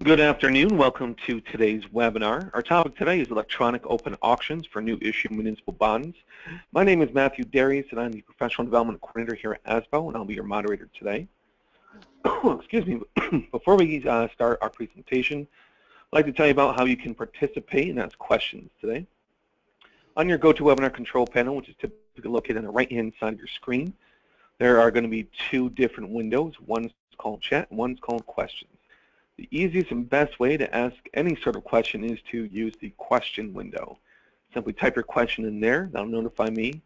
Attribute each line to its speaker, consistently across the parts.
Speaker 1: Good afternoon. Welcome to today's webinar. Our topic today is electronic open auctions for new issue municipal bonds. My name is Matthew Darius, and I'm the Professional Development Coordinator here at ASBO, and I'll be your moderator today. Excuse me. Before we start our presentation, I'd like to tell you about how you can participate and ask questions today. On your GoToWebinar control panel, which is typically located on the right-hand side of your screen, there are going to be two different windows. One's called Chat, and one's called Questions. The easiest and best way to ask any sort of question is to use the question window. Simply type your question in there. That'll notify me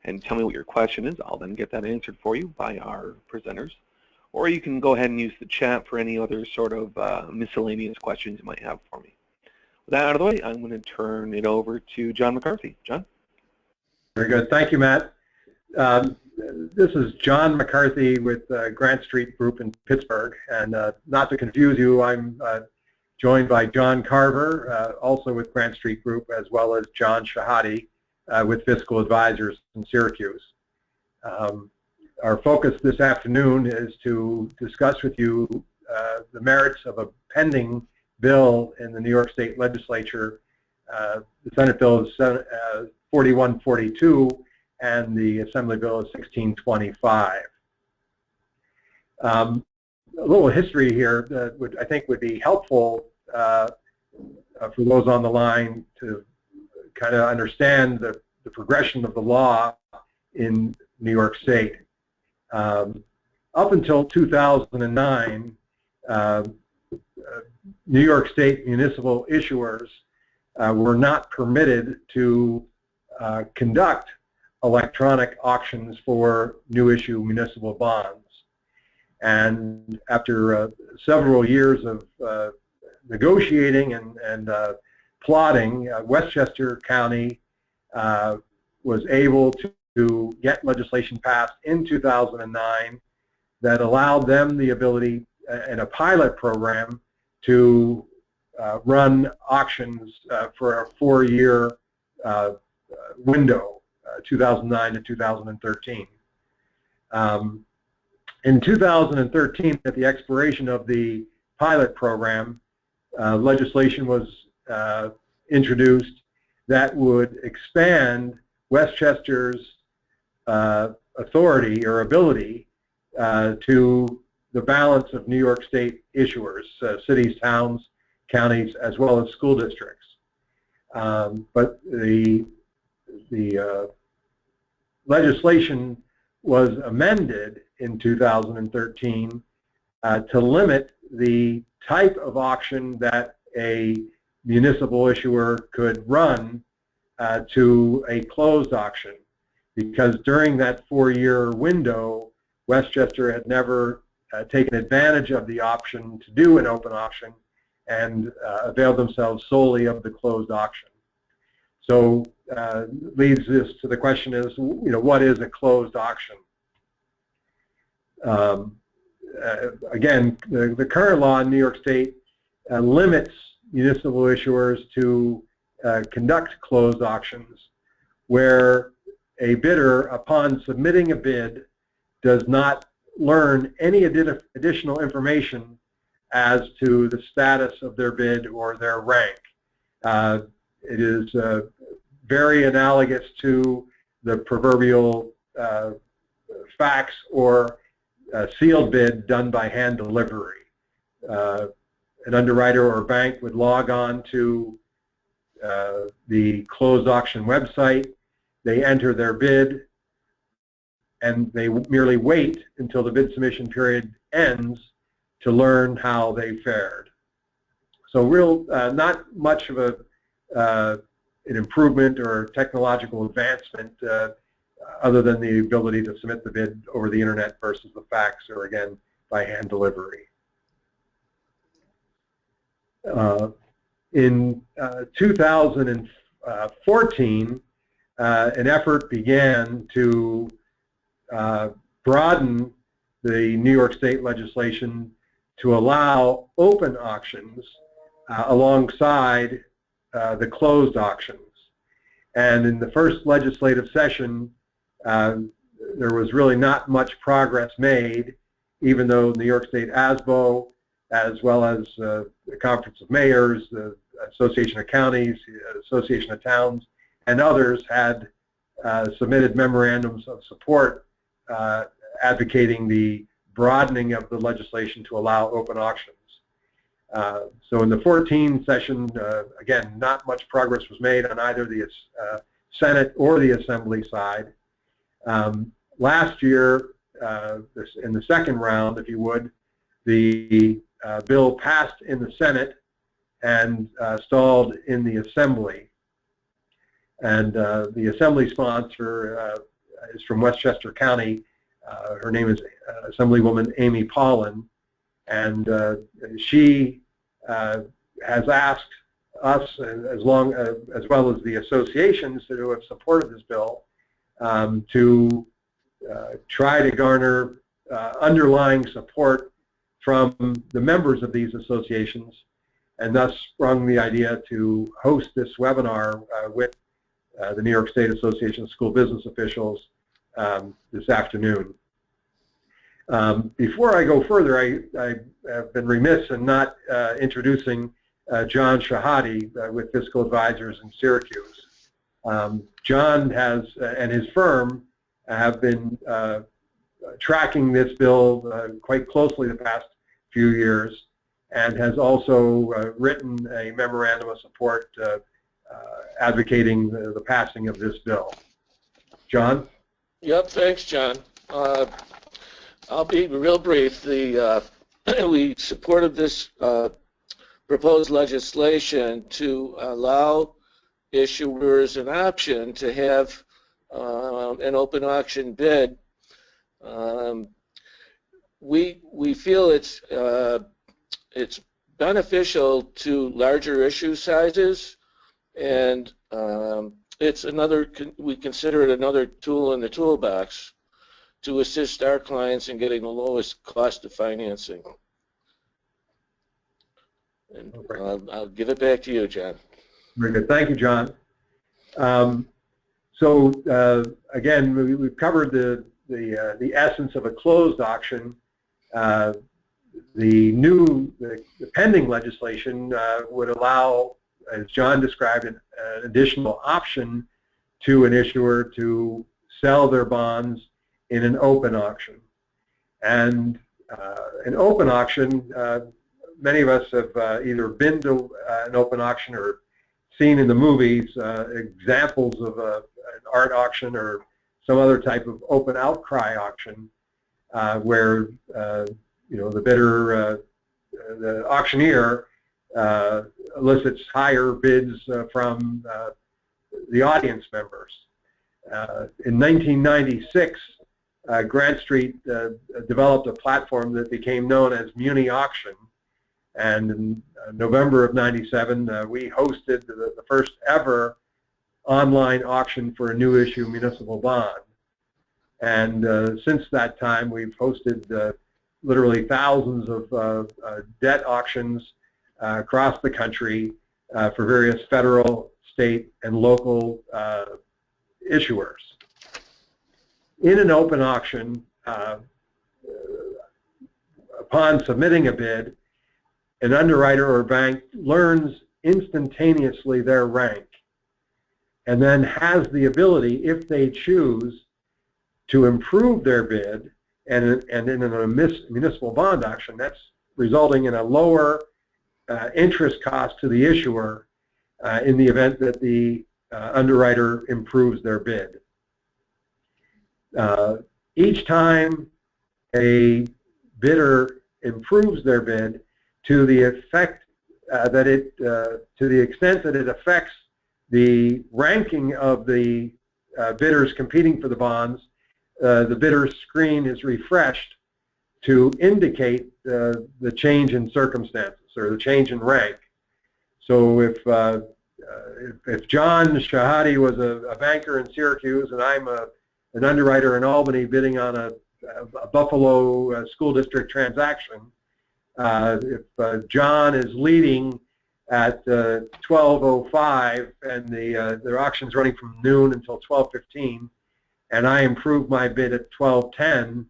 Speaker 1: and tell me what your question is. I'll then get that answered for you by our presenters. Or you can go ahead and use the chat for any other sort of miscellaneous questions you might have for me. With that out of the way, I'm going to turn it over to John McCarthy. John?
Speaker 2: Very good. Thank you, Matt. This is John McCarthy with Grant Street Group in Pittsburgh, and not to confuse you, I'm joined by John Carver, also with Grant Street Group, as well as John Shehadi with Fiscal Advisors in Syracuse. Our focus this afternoon is to discuss with you the merits of a pending bill in the New York State Legislature. The Senate bill is 4142, and the Assembly Bill is 1625. A little history here that I think would be helpful for those on the line to kind of understand the progression of the law in New York State. Up until 2009, New York State municipal issuers were not permitted to conduct electronic auctions for new issue municipal bonds. And after several years of negotiating and plotting, Westchester County was able to get legislation passed in 2009 that allowed them the ability in a pilot program to run auctions for a 4-year window. 2009 to 2013. In 2013, at the expiration of the pilot program, legislation was introduced that would expand Westchester's authority or ability to the balance of New York State issuers, cities, towns, counties, as well as school districts. But the legislation was amended in 2013 to limit the type of auction that a municipal issuer could run to a closed auction, because during that 4-year window, Westchester had never taken advantage of the option to do an open auction and availed themselves solely of the closed auction. So leads us to the question is, what is a closed auction? Again, the current law in New York State limits municipal issuers to conduct closed auctions where a bidder, upon submitting a bid, does not learn any additional information as to the status of their bid or their rank. It is very analogous to the proverbial fax or sealed bid done by hand delivery. An underwriter or bank would log on to the closed auction website, they enter their bid, and they merely wait until the bid submission period ends to learn how they fared. So not much of an improvement or technological advancement other than the ability to submit the bid over the internet versus the fax or, again, by hand delivery. In 2014, an effort began to broaden the New York State legislation to allow open auctions alongside the closed auctions. And in the first legislative session, there was really not much progress made, even though New York State ASBO as well as the Conference of Mayors, the Association of Counties, the Association of Towns, and others had submitted memorandums of support advocating the broadening of the legislation to allow open auctions. So in the 14 session, again, not much progress was made on either the Senate or the Assembly side. Last year, in the second round, if you would, the bill passed in the Senate and stalled in the Assembly. And the Assembly sponsor is from Westchester County. Her name is Assemblywoman Amy Paulin, and she has asked us, as well as the associations who have supported this bill, to try to garner underlying support from the members of these associations, and thus sprung the idea to host this webinar with the New York State Association of School Business Officials this afternoon. Before I go further, I have been remiss in not introducing John Shehadi with Fiscal Advisors in Syracuse. John has, and his firm, have been tracking this bill quite closely the past few years, and has also written a memorandum of support advocating the passing of this bill. John?
Speaker 3: Yep, thanks, John. I'll be real brief. We supported this proposed legislation to allow issuers an option to have an open auction bid. We feel it's beneficial to larger issue sizes, and we consider it another tool in the toolbox to assist our clients in getting the lowest cost of financing. And I'll give it back to you, John.
Speaker 2: Very good. Thank you, John. Again, we've covered the essence of a closed auction. The pending legislation would allow, as John described, an additional option to an issuer to sell their bonds in an open auction. And an open auction, many of us have either been to an open auction or seen in the movies examples of an art auction or some other type of open outcry auction where the bidder, the auctioneer, elicits higher bids from the audience members. In 1996, Grant Street developed a platform that became known as Muni Auction, and in November of '97, we hosted the first ever online auction for a new issue municipal bond. And since that time, we've hosted literally thousands of debt auctions across the country for various federal, state, and local issuers. In an open auction, upon submitting a bid, an underwriter or bank learns instantaneously their rank and then has the ability, if they choose, to improve their bid, and in a municipal bond auction, that's resulting in a lower interest cost to the issuer in the event that the underwriter improves their bid. Each time a bidder improves their bid, to the extent that it affects the ranking of the bidders competing for the bonds, the bidder's screen is refreshed to indicate the change in circumstances or the change in rank. So if John Shehadi was a banker in Syracuse and I'm an underwriter in Albany bidding on a Buffalo school district transaction, if John is leading at 12:05 and their auction's running from noon until 12:15, and I improve my bid at 12:10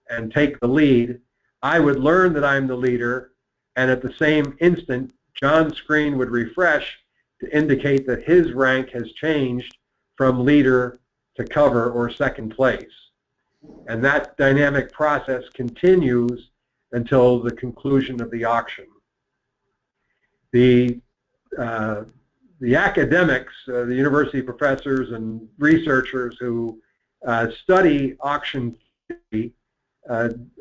Speaker 2: and take the lead, I would learn that I'm the leader, and at the same instant, John's screen would refresh to indicate that his rank has changed from leader to cover or second place. And that dynamic process continues until the conclusion of the auction. The academics, the university professors and researchers who study auction theory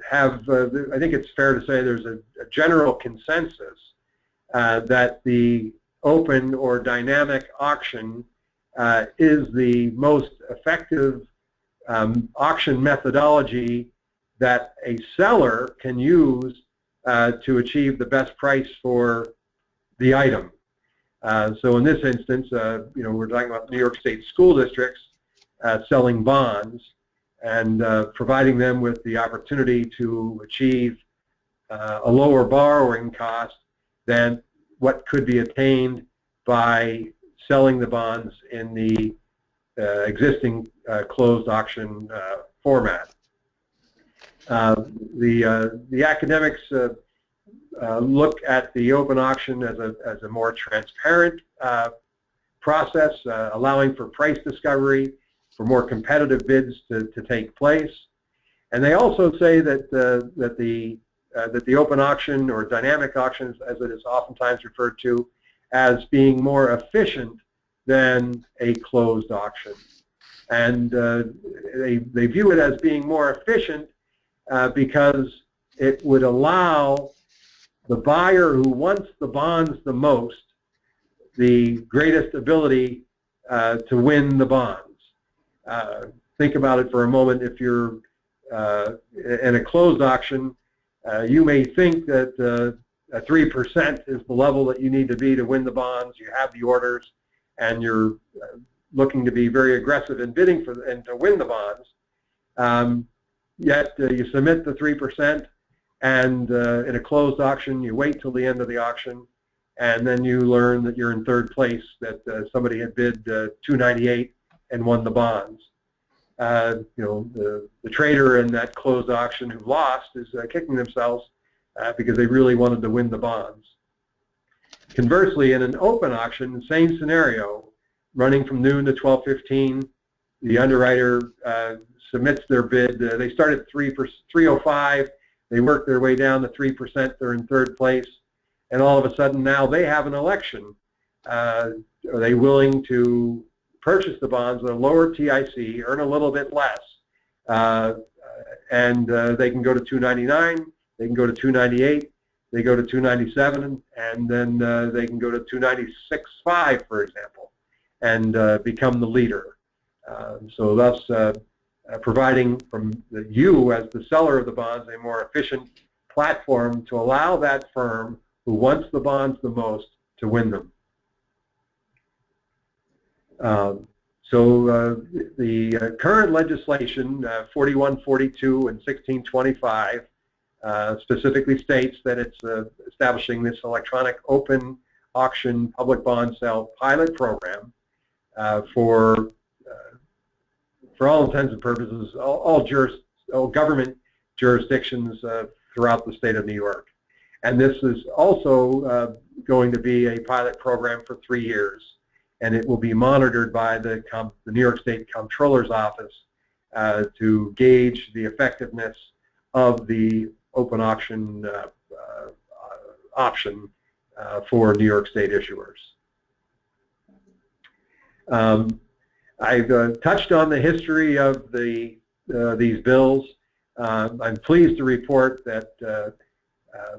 Speaker 2: have, I think it's fair to say there's a general consensus that the open or dynamic auction is the most effective auction methodology that a seller can use to achieve the best price for the item. So in this instance, we're talking about New York State school districts selling bonds and providing them with the opportunity to achieve a lower borrowing cost than what could be attained by selling the bonds in the existing closed auction format. The academics look at the open auction as a more transparent process, allowing for price discovery, for more competitive bids to take place. And they also say that the open auction or dynamic auction, as it is oftentimes referred to, as being more efficient than a closed auction. And they view it as being more efficient because it would allow the buyer who wants the bonds the most the greatest ability to win the bonds. Think about it for a moment. If you're in a closed auction, you may think that 3% is the level that you need to be to win the bonds. You have the orders, and you're looking to be very aggressive in bidding for and to win the bonds. Yet you submit the 3%, and in a closed auction, you wait till the end of the auction, and then you learn that you're in third place, that somebody had bid $298 and won the bonds. The trader in that closed auction who lost is kicking themselves because they really wanted to win the bonds. Conversely, in an open auction, same scenario, running from noon to 12:15, the underwriter submits their bid. They start at 305. They work their way down to 3%. They're in third place, and all of a sudden now they have an election. Are they willing to purchase the bonds at a lower TIC, earn a little bit less, and they can go to 299, they can go to 298, they go to 297, and then they can go to 296.5, for example, and become the leader. So thus providing from you as the seller of the bonds a more efficient platform to allow that firm who wants the bonds the most to win them. The current legislation, 4142 and 1625, specifically states that it's establishing this electronic open auction public bond sale pilot program for all intents and purposes, all government jurisdictions throughout the state of New York. And this is also going to be a pilot program for 3 years. And it will be monitored by the New York State Comptroller's Office to gauge the effectiveness of the open auction option for New York State issuers. I've touched on the history of these bills. I'm pleased to report that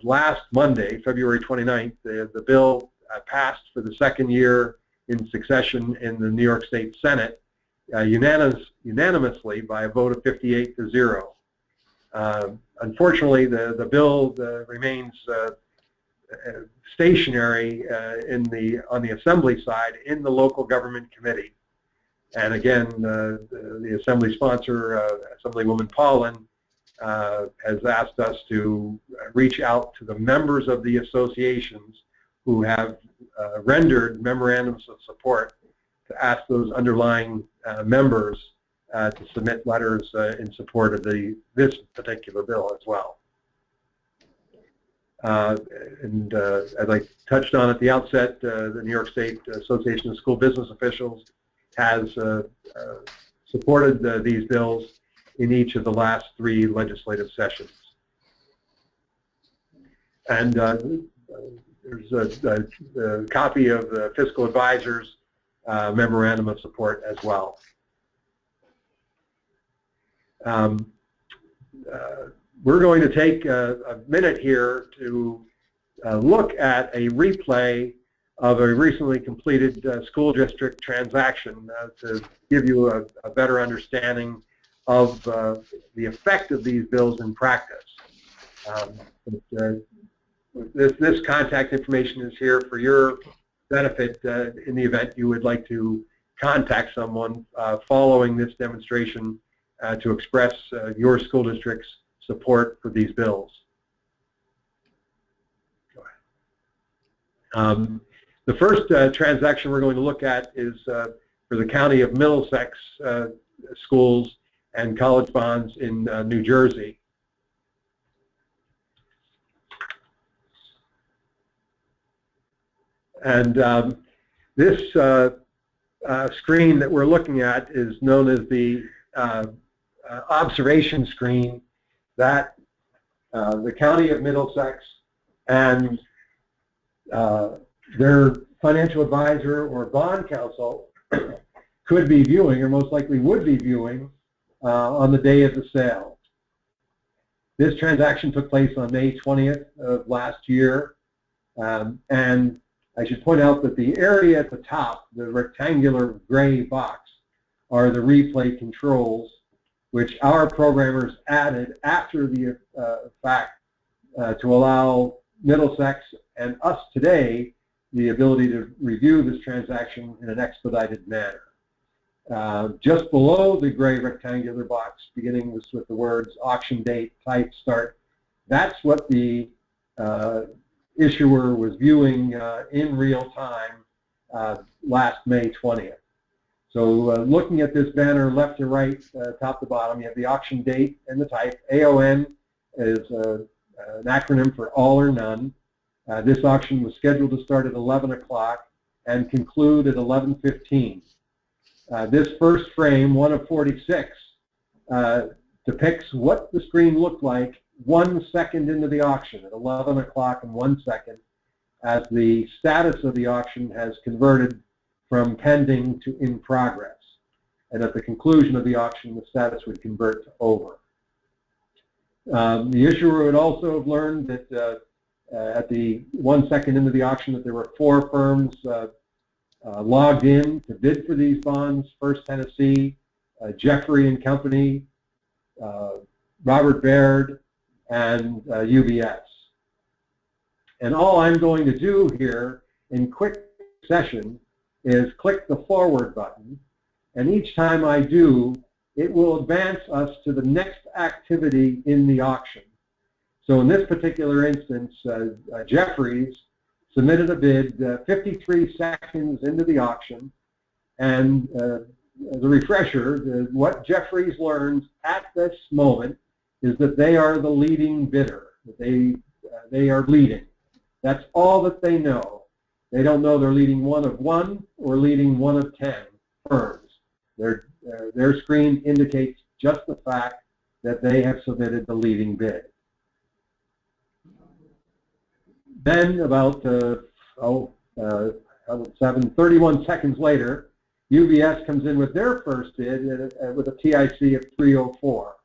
Speaker 2: last Monday, February 29th, the bill passed for the second year in succession in the New York State Senate, unanimously by a vote of 58-0. Unfortunately, the bill remains stationary on the Assembly side in the local government committee. And again, the Assembly sponsor, Assemblywoman Paulin, has asked us to reach out to the members of the associations who have rendered memorandums of support to ask those underlying members to submit letters in support of this particular bill as well. And as I touched on at the outset, the New York State Association of School Business Officials has supported these bills in each of the last 3 legislative sessions. And there's a copy of the Fiscal Advisor's memorandum of support as well. We're going to take a minute here to look at a replay of a recently completed school district transaction to give you a better understanding of the effect of these bills in practice. This contact information is here for your benefit in the event you would like to contact someone following this demonstration to express your school district's support for these bills. The first transaction we're going to look at is for the County of Middlesex schools and college bonds in New Jersey. And this screen that we're looking at is known as the observation screen that the County of Middlesex and their financial advisor or bond counsel could be viewing, or most likely would be viewing, on the day of the sale. This transaction took place on May 20th of last year, and I should point out that the area at the top, the rectangular gray box, are the replay controls, which our programmers added after the fact to allow Middlesex and us today the ability to review this transaction in an expedited manner. Just below the gray rectangular box, beginning with the words auction date, type, start, that's what the issuer was viewing in real time last May 20th. So looking at this banner left to right, top to bottom, you have the auction date and the type. AON is an acronym for all or none. This auction was scheduled to start at 11 o'clock and conclude at 11:15. This first frame, one of 46, depicts what the screen looked like 1 second into the auction, at 11 o'clock and 1 second, as the status of the auction has converted from pending to in progress. And at the conclusion of the auction, the status would convert to over. The issuer would also have learned that at the 1 second into the auction that there were 4 firms logged in to bid for these bonds: First Tennessee, Jeffrey and Company, Robert Baird, and UBS. And all I'm going to do here in quick session is click the forward button, and each time I do, it will advance us to the next activity in the auction. So in this particular instance, Jeffries submitted a bid 53 seconds into the auction, and as a refresher, what Jeffries learned at this moment is that they are the leading bidder. They are leading. That's all that they know. They don't know they're leading 1 of 1 or leading 1 of 10 firms. Their screen indicates just the fact that they have submitted the leading bid. Then about 31 seconds later, UBS comes in with their first bid with a TIC of 304.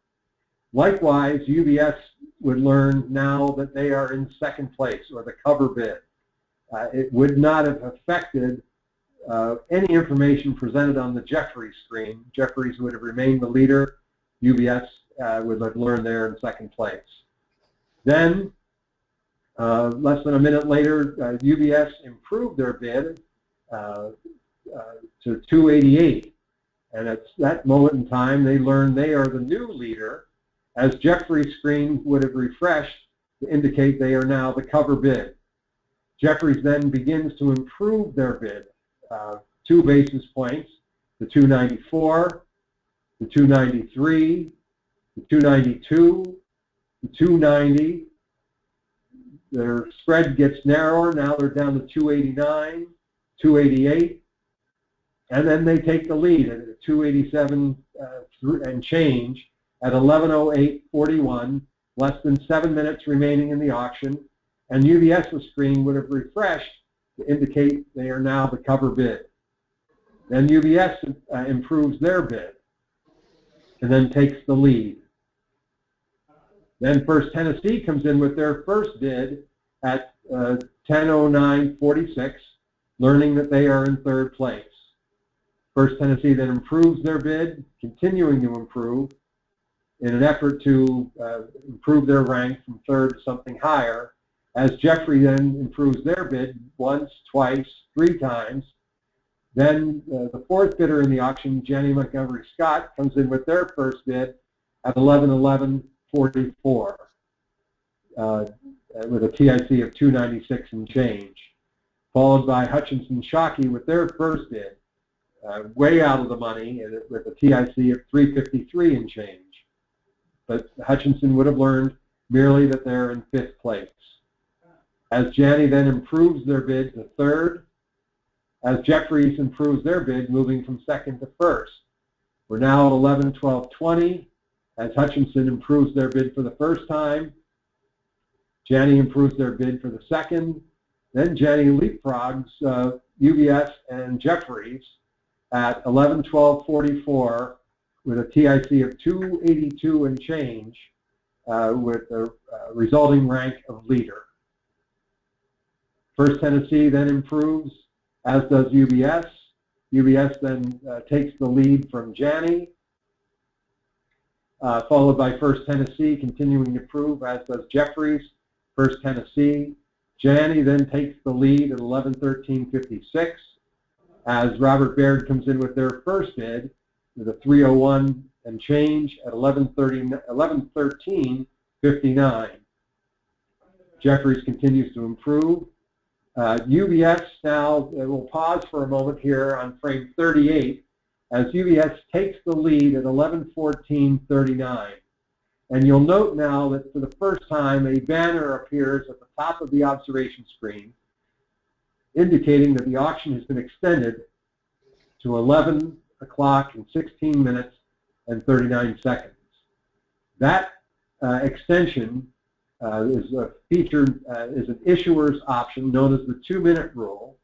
Speaker 2: Likewise, UBS would learn now that they are in second place, or the cover bid. It would not have affected any information presented on the Jeffries screen. Jeffries would have remained the leader. UBS would have learned they're in second place. Then, less than a minute later, UBS improved their bid to 288. And at that moment in time, they learned they are the new leader, as Jeffries' screen would have refreshed to indicate they are now the cover bid. Jeffries then begins to improve their bid 2 basis points, to 294, to 293, to 292, to 290. their spread gets narrower. Now they're down to 289, 288, and then they take the lead at 287 and change at 11:08:41. Less than 7 minutes remaining in the auction, and UBS's screen would have refreshed to indicate they are now the cover bid. Then UBS improves their bid and then takes the lead. Then First Tennessee comes in with their first bid at 10:09:46, learning that they are in third place. First Tennessee then improves their bid, continuing to improve in an effort to improve their rank from third to something higher, as Jeffrey then improves their bid once, twice, 3 times. Then the fourth bidder in the auction, Jenny Montgomery Scott, comes in with their first bid at 11:11:44 with a TIC of 296 and change, followed by Hutchinson Shockey with their first bid, way out of the money with a TIC of 353 and change. But Hutchinson would have learned merely that they're in 5th place. As Janney then improves their bid to 3rd, as Jeffries improves their bid, moving from 2nd to 1st. We're now at 11:12:20. As Hutchinson improves their bid for the first time, Janney improves their bid for the second. Then Janney leapfrogs UBS and Jeffries at 11:12:44 with a TIC of 282 and change with a resulting rank of leader. First Tennessee then improves, as does UBS. UBS then takes the lead from Janney, followed by First Tennessee continuing to improve, as does Jeffries. First Tennessee. Janney then takes the lead at 11:13:56, as Robert Baird comes in with their first bid with a 301 and change at 11:13:59. Jeffries continues to improve. UBS now, we'll pause for a moment here on frame 38, as UBS takes the lead at 11:14:39. And you'll note now that for the first time a banner appears at the top of the observation screen indicating that the auction has been extended to 11 o'clock and 16 minutes and 39 seconds. That extension is featured is an issuer's option known as the 2-minute rule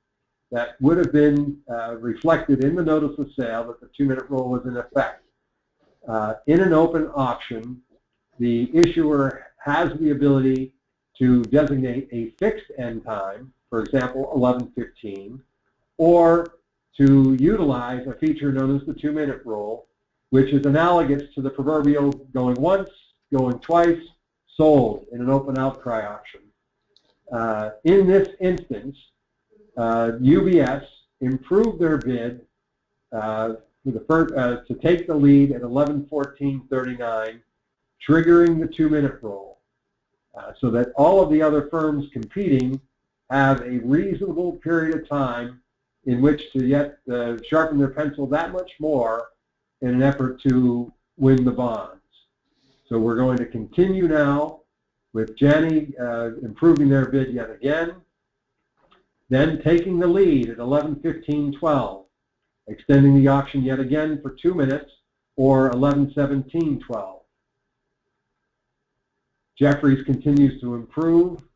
Speaker 2: that would have been reflected in the notice of sale that the 2-minute rule was in effect. In an open auction, the issuer has the ability to designate a fixed end time, for example, 11:15, or to utilize a feature known as the 2-minute rule, which is analogous to the proverbial going once, going twice, sold in an open outcry auction. In this instance, UBS improved their bid to take the lead at 11:14:39, triggering the 2-minute rule, so that all of the other firms competing have a reasonable period of time in which to yet sharpen their pencil that much more in an effort to win the bonds. So we're going to continue now with Janney improving their bid yet again, then taking the lead at 11:15:12, extending the auction yet again for 2 minutes, or 11:17:12. Jeffries continues to improve.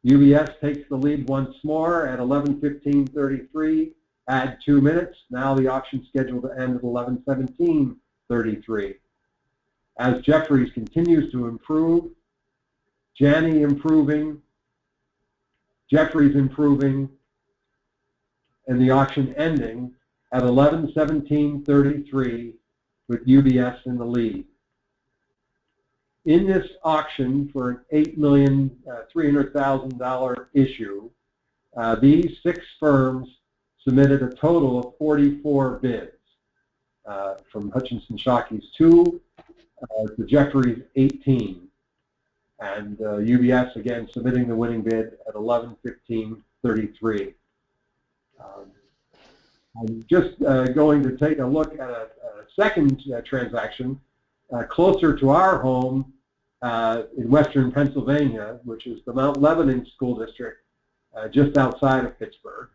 Speaker 2: UBS takes the lead once more at 11:15:33, add 2 minutes. Now the auction scheduled to end at 11:17:33. As Jeffries continues to improve, Janney improving, Jeffries improving, and the auction ending at 11:17:33 with UBS in the lead. In this auction for an $8,300,000 issue, these 6 firms submitted a total of 44 bids, from Hutchinson Shockey's 2 to Jeffries' 18, and UBS again submitting the winning bid at 11:15:33. I'm just going to take a look at a second transaction closer to our home in western Pennsylvania, which is the Mount Lebanon School District, just outside of Pittsburgh.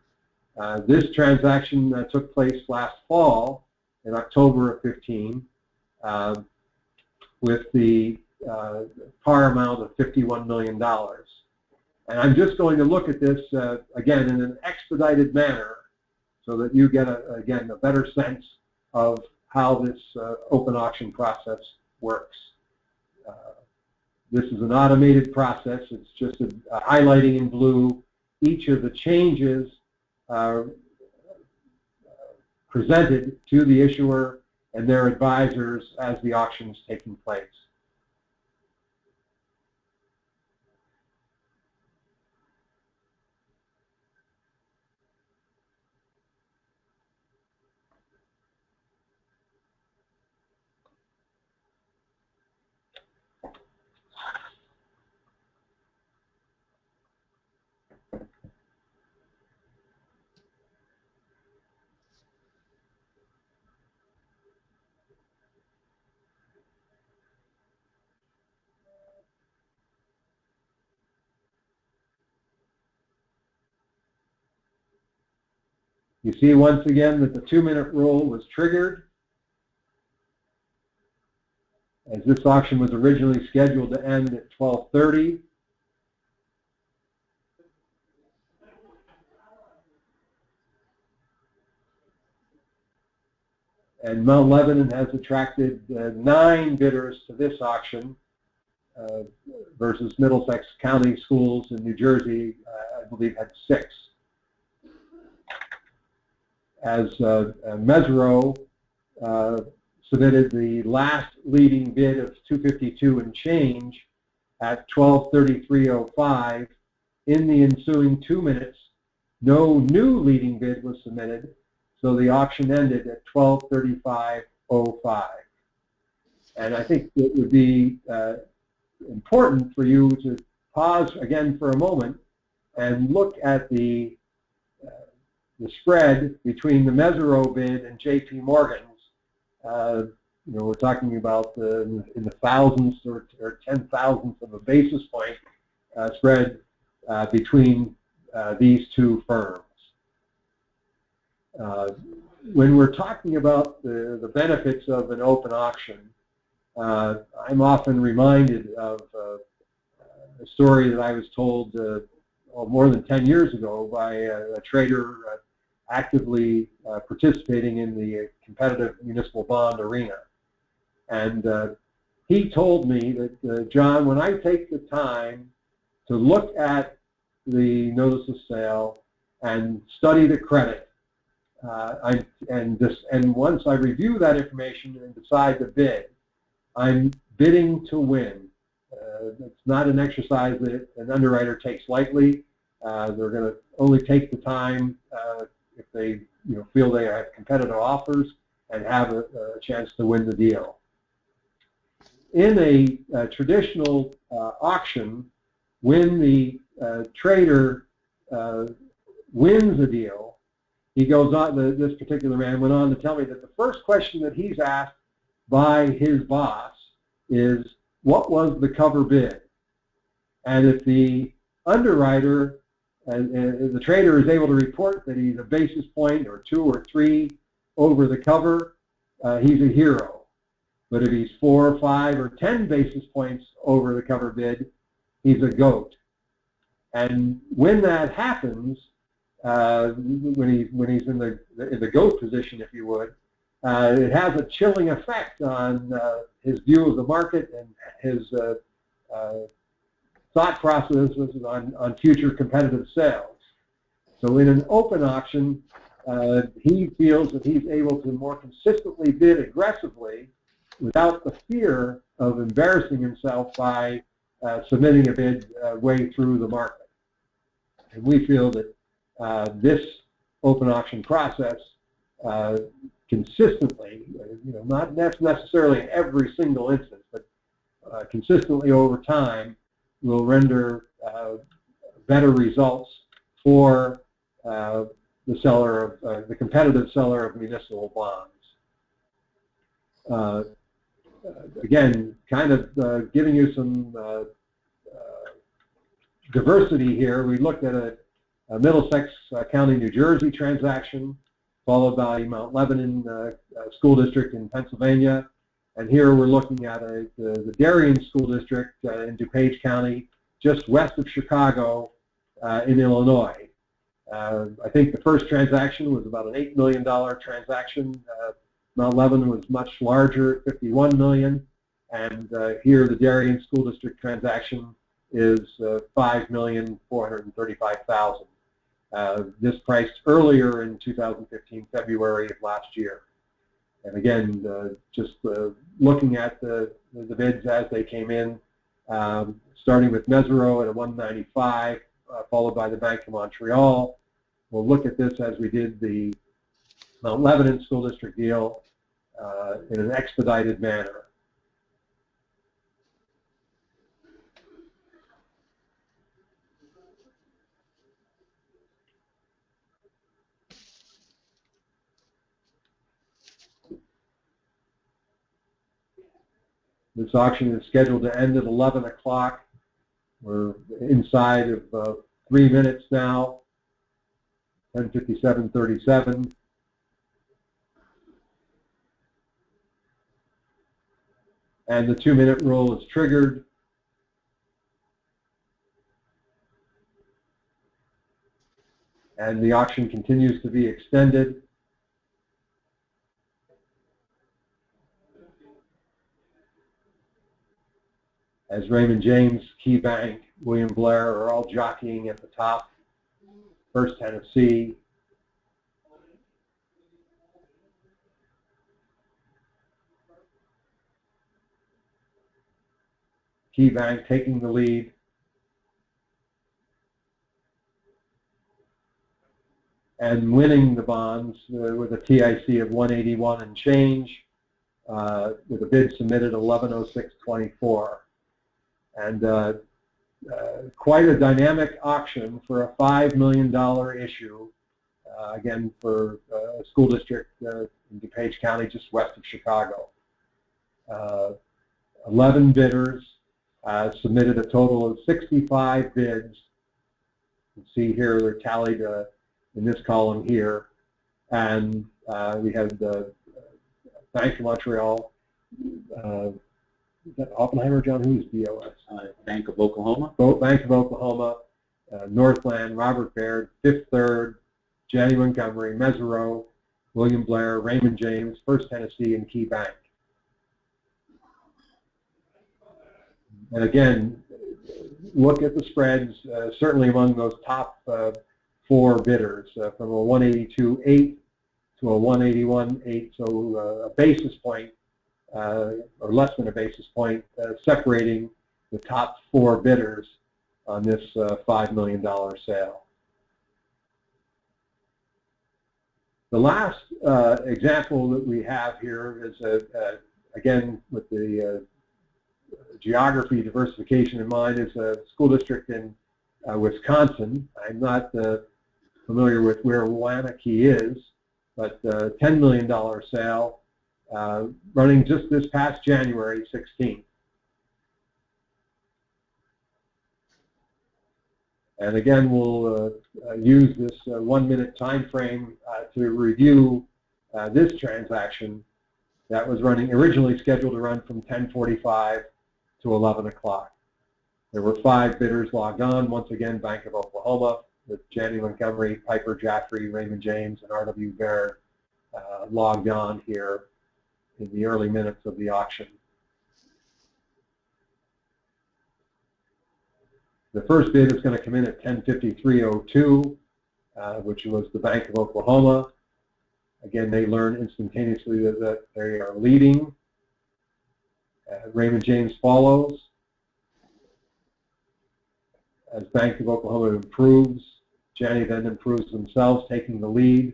Speaker 2: This transaction took place last fall in October of 15 with the par amount of $51 million. And I'm just going to look at this, again, in an expedited manner so that you get, again, a better sense of how this open auction process works. This is an automated process. It's just highlighting in blue each of the changes presented to the issuer and their advisors as the auction is taking place. You see once again that the 2-minute rule was triggered, as this auction was originally scheduled to end at 12:30. And Mount Lebanon has attracted 9 bidders to this auction versus Middlesex County Schools in New Jersey, I believe, had 6. As Mesro submitted the last leading bid of $252 and change at 12:33:05. In the ensuing 2 minutes, no new leading bid was submitted, so the auction ended at 12:35:05. And I think it would be important for you to pause again for a moment and look at the spread between the Mesro bid and J.P. Morgan's. We're talking about in the thousandths or 10,000ths of a basis point spread between these two firms. When we're talking about the benefits of an open auction, I'm often reminded of a story that I was told more than 10 years ago by a trader actively participating in the competitive municipal bond arena. And he told me that, John, when I take the time to look at the notice of sale and study the credit, and once I review that information and decide to bid, I'm bidding to win. It's not an exercise that an underwriter takes lightly. They're going to only take the time if they feel they have competitive offers and have a chance to win the deal. In a traditional auction, when the trader wins a deal, he goes on, this particular man went on to tell me that the first question that he's asked by his boss is, what was the cover bid? And if the underwriter and the trader is able to report that he's a basis point or 2 or 3 over the cover, he's a hero. But if he's 4 or 5 or 10 basis points over the cover bid, he's a goat. And when that happens, when he's in the goat position, if you would, it has a chilling effect on his view of the market and his thought processes on future competitive sales. So in an open auction, he feels that he's able to more consistently bid aggressively without the fear of embarrassing himself by submitting a bid way through the market. And we feel that this open auction process consistently, not necessarily in every single instance, but consistently over time, will render better results for the seller of the competitive seller of municipal bonds. again, kind of giving you some diversity here. We looked at a Middlesex County, New Jersey transaction, followed by Mount Lebanon School District in Pennsylvania. And here we're looking at the Darien School District in DuPage County, just west of Chicago in Illinois. I think the first transaction was about an $8 million transaction. Mount Lebanon was much larger, $51 million. And here the Darien School District transaction is $5,435,000. This priced earlier in 2015, February of last year. And again, just looking at the bids as they came in, starting with Mesero at a 195, followed by the Bank of Montreal. We'll look at this as we did the Mount Lebanon School District deal in an expedited manner. This auction is scheduled to end at 11 o'clock. We're inside of 3 minutes now, 10:57:37. And the 2-minute rule is triggered. And the auction continues to be extended. As Raymond James, Key Bank, William Blair are all jockeying at the top. First Tennessee. Key Bank taking the lead. And winning the bonds with a TIC of 181 and change, with a bid submitted 1106.24. And quite a dynamic auction for a $5 million issue, again for a school district in DuPage County, just west of Chicago. 11 bidders submitted a total of 65 bids. You can see here they're tallied in this column here. And we had the Bank of Montreal. Is that Oppenheimer, John? Who's BOS?
Speaker 4: Bank of Oklahoma.
Speaker 2: Bank of Oklahoma, Northland, Robert Baird, Fifth Third, Janney Montgomery, Mesero, William Blair, Raymond James, First Tennessee, and Key Bank. And again, look at the spreads, certainly among those top 4 bidders, from a 182.8 to a 181.8, so a basis point, or less than a basis point, separating the top 4 bidders on this $5 million sale. The last example that we have here is, again, with the geography diversification in mind, is a school district in Wisconsin. I'm not familiar with where Waunakee is, but $10 million sale. Running just this past January 16th. And again, we'll use this 1-minute time frame to review this transaction that was originally scheduled to run from 10:45 to 11 o'clock. There were 5 bidders logged on. Once again, Bank of Oklahoma, with Janney Montgomery, Piper Jaffray, Raymond James, and R.W. Baird logged on here in the early minutes of the auction. The first bid is going to come in at 10:53:02, which was the Bank of Oklahoma. Again, they learn instantaneously that they are leading. Raymond James follows. As Bank of Oklahoma improves, Janney then improves themselves, taking the lead.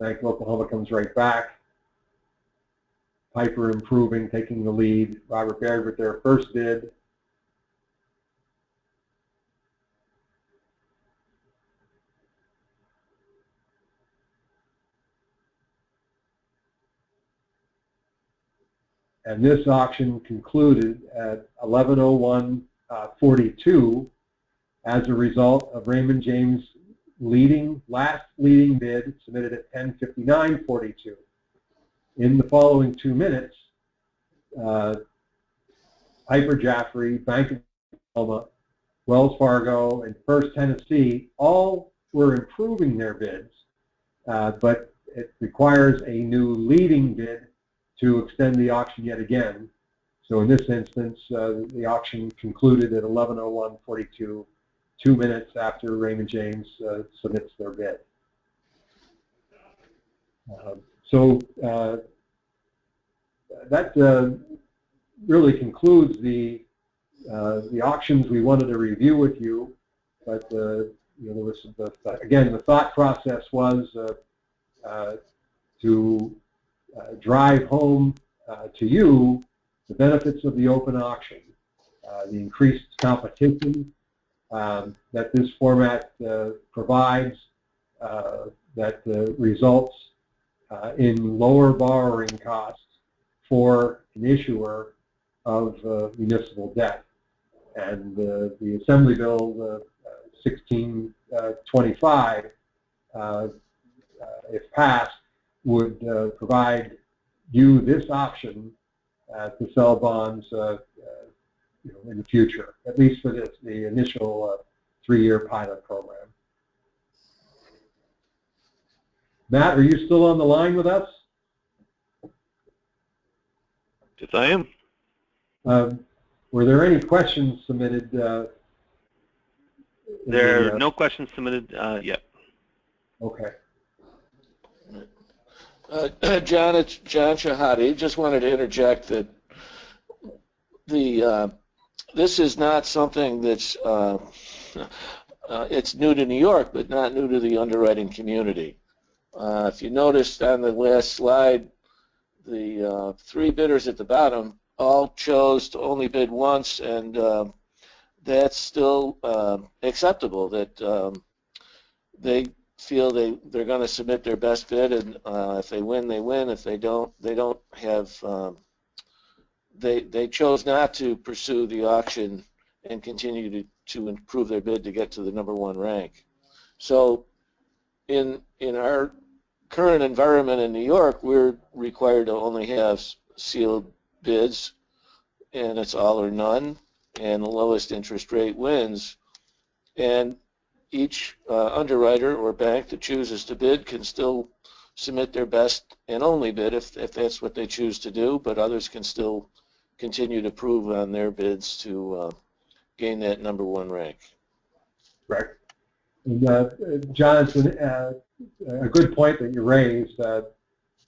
Speaker 2: Bank of Oklahoma comes right back. Piper improving, taking the lead. Robert Baird with their first bid. and this auction concluded at 11:01:42 as a result of Raymond James' last leading bid submitted at 10:59:42. In the following 2 minutes, Piper Jaffray, Bank of Oklahoma, Wells Fargo, and First Tennessee all were improving their bids, but it requires a new leading bid to extend the auction yet again. So in this instance, the auction concluded at 11:01:42, 2 minutes after Raymond James submits their bid. That really concludes the auctions we wanted to review with you. But there was again, the thought process was to drive home to you the benefits of the open auction, the increased competition that this format provides, that results in lower borrowing costs for an issuer of municipal debt. And the Assembly Bill 1625, if passed, would provide you this option to sell bonds in the future, at least for the initial 3-year pilot program. Matt, are you still on the line with us?
Speaker 1: Yes, I am.
Speaker 2: Were there any questions submitted?
Speaker 1: There are no questions submitted yet.
Speaker 2: Okay.
Speaker 3: John, it's John Shehadi. Just wanted to interject that this is not something that's it's new to New York, but not new to the underwriting community. If you noticed on the last slide, the 3 bidders at the bottom all chose to only bid once, and that's still acceptable. That they feel they're going to submit their best bid, and if they win, they win. If they don't, they don't have. They chose not to pursue the auction and continue to improve their bid to get to the #1 rank. So, in our current environment in New York, we're required to only have sealed bids, and it's all or none, and the lowest interest rate wins. And each underwriter or bank that chooses to bid can still submit their best and only bid if that's what they choose to do, but others can still continue to prove on their bids to gain that #1 rank.
Speaker 2: Right. And, Jonathan, a good point that you raised.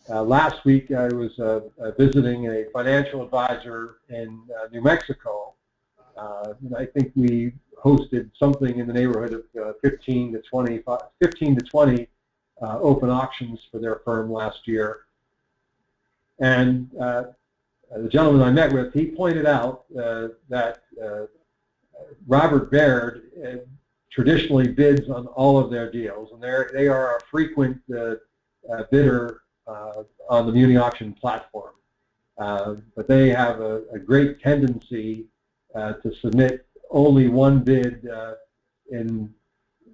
Speaker 2: Last week I was visiting a financial advisor in New Mexico. And I think we hosted something in the neighborhood of 15 to 20 open auctions for their firm last year. And the gentleman I met with, he pointed out that Robert Baird traditionally bids on all of their deals, and they are a frequent bidder on the Muni auction platform. But they have a great tendency to submit only one bid in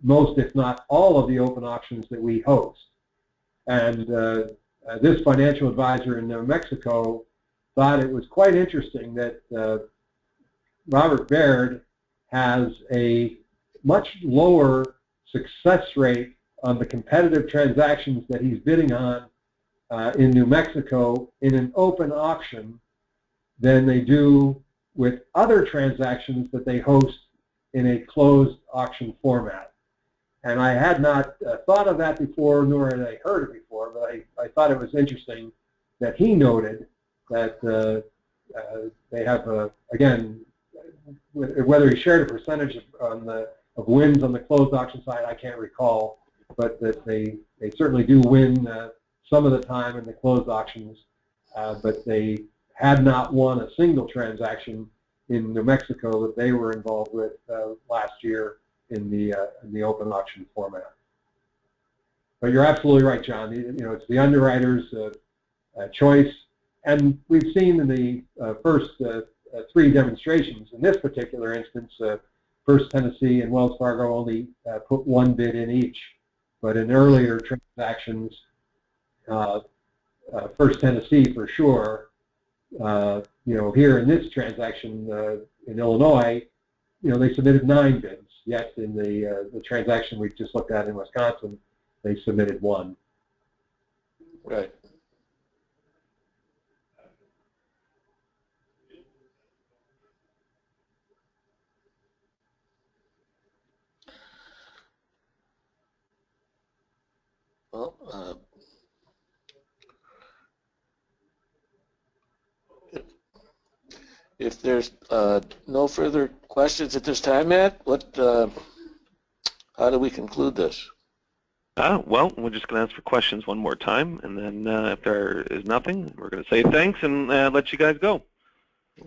Speaker 2: most, if not all, of the open auctions that we host. And this financial advisor in New Mexico thought it was quite interesting that Robert Baird has a much lower success rate on the competitive transactions that he's bidding on in New Mexico in an open auction than they do with other transactions that they host in a closed auction format. And I had not thought of that before, nor had I heard it before, but I thought it was interesting that he noted that they have, again, whether he shared a percentage of wins on the closed auction side, I can't recall, but that they certainly do win some of the time in the closed auctions, but they had not won a single transaction in New Mexico that they were involved with last year in the open auction format. But you're absolutely right, John. It's the underwriter's choice And we've seen in the first 3 demonstrations, in this particular instance, First Tennessee and Wells Fargo only put 1 bid in each. But in earlier transactions, First Tennessee for sure, here in this transaction in Illinois, they submitted 9 bids. Yet in the transaction we just looked at in Wisconsin, they submitted 1.
Speaker 3: Right. Well, if there's no further questions at this time, Matt, how do we conclude this?
Speaker 1: Well, we're just going to ask for questions one more time, and then if there is nothing, we're going to say thanks and let you guys go.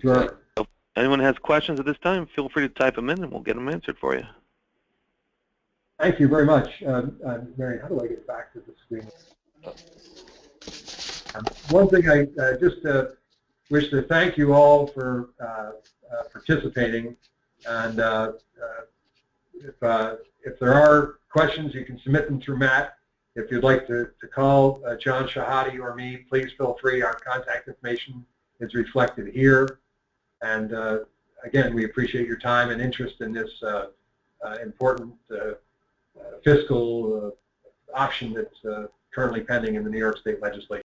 Speaker 2: Sure.
Speaker 1: So if anyone has questions at this time, feel free to type them in, and we'll get them answered for you.
Speaker 2: Thank you very much. Mary, how do I get back to the screen? One thing I just wish to thank you all for participating, and if there are questions, you can submit them through Matt. If you'd like to call John Shehadi or me, please feel free. Our contact information is reflected here. And again, we appreciate your time and interest in this important fiscal option that's currently pending in the New York State legislature.